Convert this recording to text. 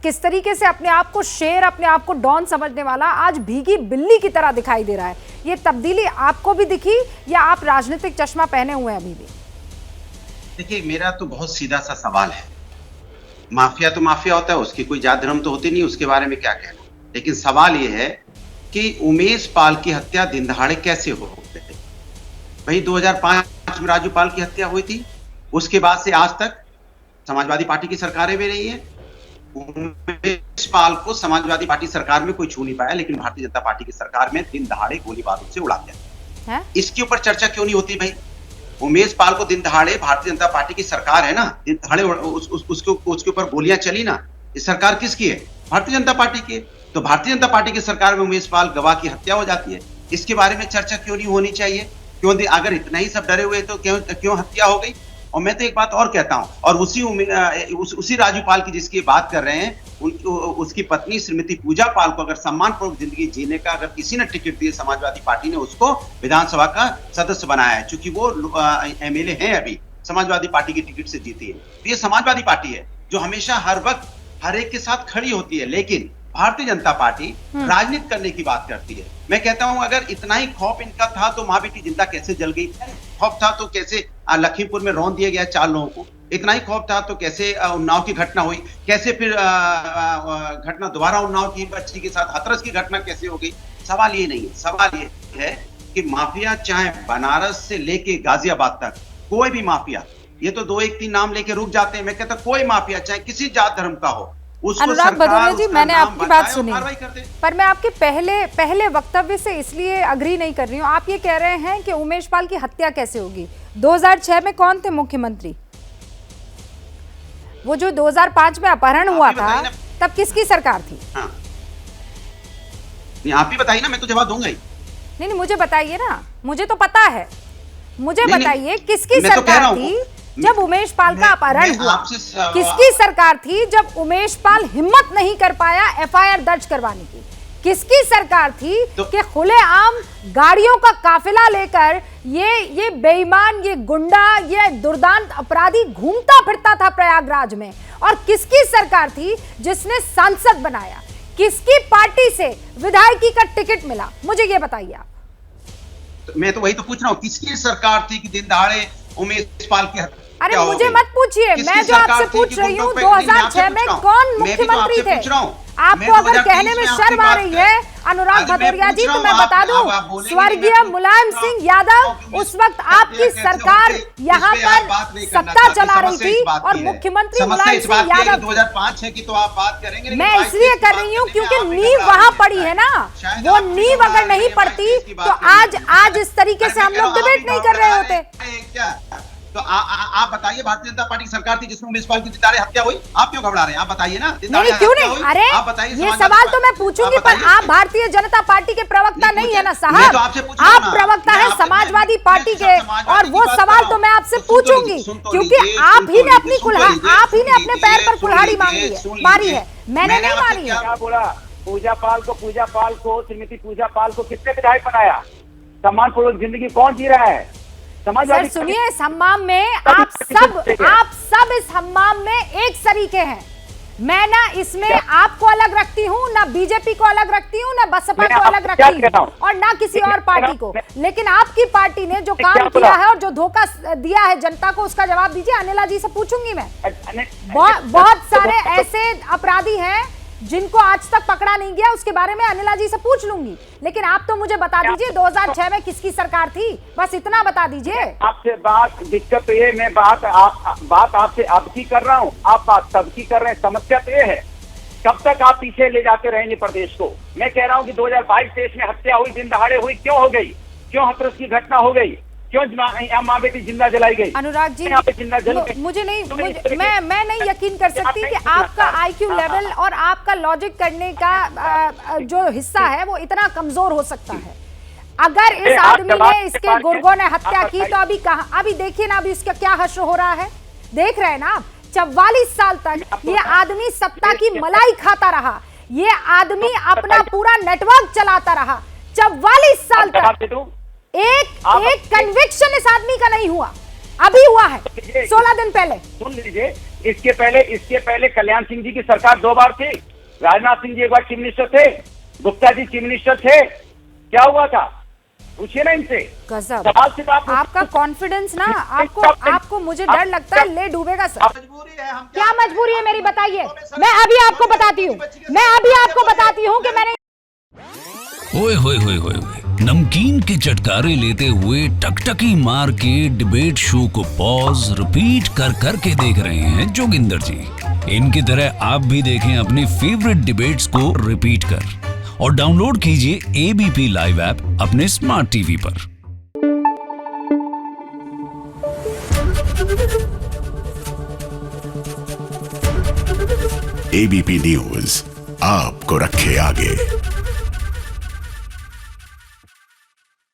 किस तरीके से अपने आप को शेर, अपने आप को डॉन समझने वाला आज भीगी बिल्ली की तरह दिखाई दे रहा है। ये तब्दीली आपको भी दिखी या आप राजनीतिक चश्मा पहने हुए हैं अभी भी? देखिए, मेरा तो बहुत सीधा सा सवाल है। माफिया तो माफिया होता है, उसकी कोई जात धर्म तो होती नहीं, उसके बारे में क्या कहना। लेकिन सवाल ये है कि उमेश पाल की हत्या दिन दहाड़े कैसे हो गई? भाई 2005 में राजू पाल की हत्या हुई थी, उसके बाद से आज तक समाजवादी पार्टी की सरकारें भी रही हैं। उमेश पाल को समाजवादी पार्टी सरकार में कोई छू नहीं पाया, लेकिन भारतीय जनता पार्टी की सरकार में दिन दहाड़े गोली बारूद से उड़ा दिया। इसके ऊपर चर्चा क्यों नहीं होती भाई? उमेश पाल को दिन दहाड़े, भारतीय जनता पार्टी की सरकार है ना, दिन दहाड़े उसके ऊपर गोलियां चली ना, इस सरकार किसकी है? भारतीय जनता पार्टी की है। तो भारतीय जनता पार्टी की सरकार में उमेश पाल गवाह की हत्या हो जाती है, इसके बारे में चर्चा क्यों नहीं होनी चाहिए? क्यों? अगर इतना ही सब डरे हुए तो क्यों हत्या हो गई? और मैं तो एक बात और कहता हूं, और उसी राजू पाल की जिसकी बात कर रहे हैं, उसकी पत्नी श्रीमती पूजा पाल को अगर सम्मानपूर्वक जिंदगी जीने का अगर किसी ने टिकट दिया, समाजवादी पार्टी ने उसको विधानसभा का सदस्य बनाया है, क्योंकि वो एमएलए हैं, अभी समाजवादी पार्टी की टिकट से जीती है। तो ये समाजवादी पार्टी है जो हमेशा हर वक्त हर एक के साथ खड़ी होती है, लेकिन भारतीय जनता पार्टी राजनीति करने की बात करती है। मैं कहता हूं, अगर इतना ही खौफ इनका था तो माँ बेटी जिंदा कैसे जल गई? खौफ था तो कैसे लखीमपुर में रौंद दिया गया 4 लोगों को? इतना ही खौफ था तो कैसे उन्नाव की घटना हुई? कैसे फिर घटना दोबारा उन्नाव की बच्ची के साथ हाथरस की घटना कैसे हो गई? सवाल ये नहीं है। सवाल ये है कि माफिया चाहे बनारस से लेके गाजियाबाद तक, कोई भी माफिया, ये तो 2 1 3 नाम लेके रुक जाते हैं। मैं कहता कोई माफिया चाहे किसी जात धर्म का हो, अनुराग भदौरिया जी, मैंने आपकी बात सुनी, पर मैं आपके पहले वक्तव्य से इसलिए अग्री नहीं कर रही हूँ। आप ये कह रहे हैं कि उमेश पाल की हत्या कैसे होगी? 2006 में कौन थे मुख्यमंत्री? वो जो 2005 में अपहरण हुआ था, तब किसकी सरकार थी? हाँ। आप ही बताइए ना, मैं तो जवाब दूंगा ही। नहीं, मुझे बताइए ना, मुझे तो पता है। मुझे बताइए किसकी सरकार थी जब उमेश पाल का अपहरण हुआ? किसकी सरकार थी जब उमेश पाल हिम्मत नहीं कर पाया एफआईआर दर्ज करवाने की? किसकी सरकार थी कि खुलेआम गाड़ियों का काफिला लेकर ये बेईमान, ये गुंडा, ये दुर्दांत अपराधी घूमता फिरता था प्रयागराज में? और किसकी सरकार थी जिसने सांसद बनाया? किसकी पार्टी से विधायकी का टिकट मिला? मुझे ये बताइए आप। मैं तो वही तो पूछ रहा हूँ, किसकी सरकार थी कि दिन दहाड़े उमेश पाल की हत्या? अरे मुझे मत पूछिए, मैं जो आपसे पूछ रही हूँ 2006 में कौन मुख्यमंत्री थे? आपको अगर कहने में शर्म आ रही है अनुराग भदौरिया जी, तो मैं बता दूं, स्वर्गीय मुलायम सिंह यादव उस वक्त आपकी सरकार यहाँ पर सत्ता चला रही थी और मुख्यमंत्री मुलायम सिंह यादव 2005 है कि तो आप बात करेंगे। मैं इसलिए कर रही हूँ क्योंकि नींव वहां पड़ी है ना, वो नींव अगर नहीं पड़ती तो आज इस तरीके से हम लोग डिबेट नहीं कर रहे होते। तो आप बताइए, भारतीय जनता पार्टी की सरकार थी जिसमें उमेश पाल की दिनदाड़े हत्या हुई, आप क्यों घबरा रहे हैं? आप बताइए ना। नहीं, क्यों नहीं? अरे आप बताइए, ये सवाल तो मैं पूछूंगी, पर आप भारतीय जनता पार्टी के प्रवक्ता नहीं है ना साहब, आप प्रवक्ता है समाजवादी पार्टी के, और वो सवाल तो मैं आपसे पूछूंगी क्योंकि आप ही ने अपने पैर पर कुल्हाड़ी मारी है, मैंने नहीं मारी है। क्या बोला? पूजा पाल को श्रीमती पूजा पाल को किसने विधायक बनाया? सम्मानपूर्वक जिंदगी कौन जी रहा है? सर सुनिए, इस हम्माम में आप सब इस हम्माम में एक सरीके हैं। मैं ना इसमें आपको अलग रखती हूँ, ना बीजेपी को अलग रखती हूँ, ना बसपा को अलग रखती हूँ, और ना किसी और पार्टी को। लेकिन आपकी पार्टी ने जो काम किया है और जो धोखा दिया है जनता को, उसका जवाब दीजिए। अनिला जी से पूछूंगी मैं। बहुत सारे ऐसे अपराधी हैं जिनको आज तक पकड़ा नहीं गया, उसके बारे में अनिला जी से पूछ लूंगी, लेकिन आप तो मुझे बता दीजिए 2006 में किसकी सरकार थी, बस इतना बता दीजिए। आपसे बात, दिक्कत तो ये, मैं बात आपसे अब की कर रहा हूँ, आप बात तब की कर रहे हैं। समस्या तो ये है, कब तक आप पीछे ले जाते रहेंगे प्रदेश को? मैं कह रहा हूँ कि 2022-23 में हत्या हुई, दिन दहाड़े हुई, क्यों हो गई? क्यों हाथरस की घटना हो गई? क्यों माँ बेटी जिंदा जलाई गई? अनुराग जी, मुझे नहीं, मैं नहीं यकीन कर सकती कि आपका आईक्यू लेवल और आपका लॉजिक करने का जो हिस्सा है वो इतना कमजोर हो सकता है। अगर इस आदमी ने, इसके गुर्गों ने हत्या की तो अभी देखिए ना, अभी इसका क्या हश्र हो रहा है, देख रहे हैं ना आप। 44 साल तक ये आदमी सत्ता की मलाई खाता रहा, ये आदमी अपना पूरा नेटवर्क चलाता रहा 44 साल तक। एक कन्विक्शन इस आदमी का नहीं हुआ, अभी हुआ है 16 दिन पहले। सुन लीजिए, इसके पहले कल्याण सिंह जी की सरकार 2 बार थी, राजनाथ सिंह जी एक बार चीफ मिनिस्टर थे, गुप्ता जी चीफ मिनिस्टर थे, क्या हुआ था? पूछिए ना इनसे। गजब। सवाल सिर्फ आप आपका कॉन्फिडेंस ना, आपको मुझे डर लगता है ले डूबेगा सर। मजबूरी है, हम क्या मजबूरी है मेरी, बताइए। मैं अभी आपको बताती हूँ कि मैंने ओए होए होए होए होए, नमकीन के चटकारे लेते हुए टकटकी मार के डिबेट शो को पॉज रिपीट कर करके देख रहे हैं जोगिंदर जी। इनकी तरह आप भी देखें अपनी फेवरेट डिबेट्स को रिपीट कर और डाउनलोड कीजिए एबीपी लाइव ऐप अपने स्मार्ट टीवी पर। एबीपी न्यूज आपको रखे आगे।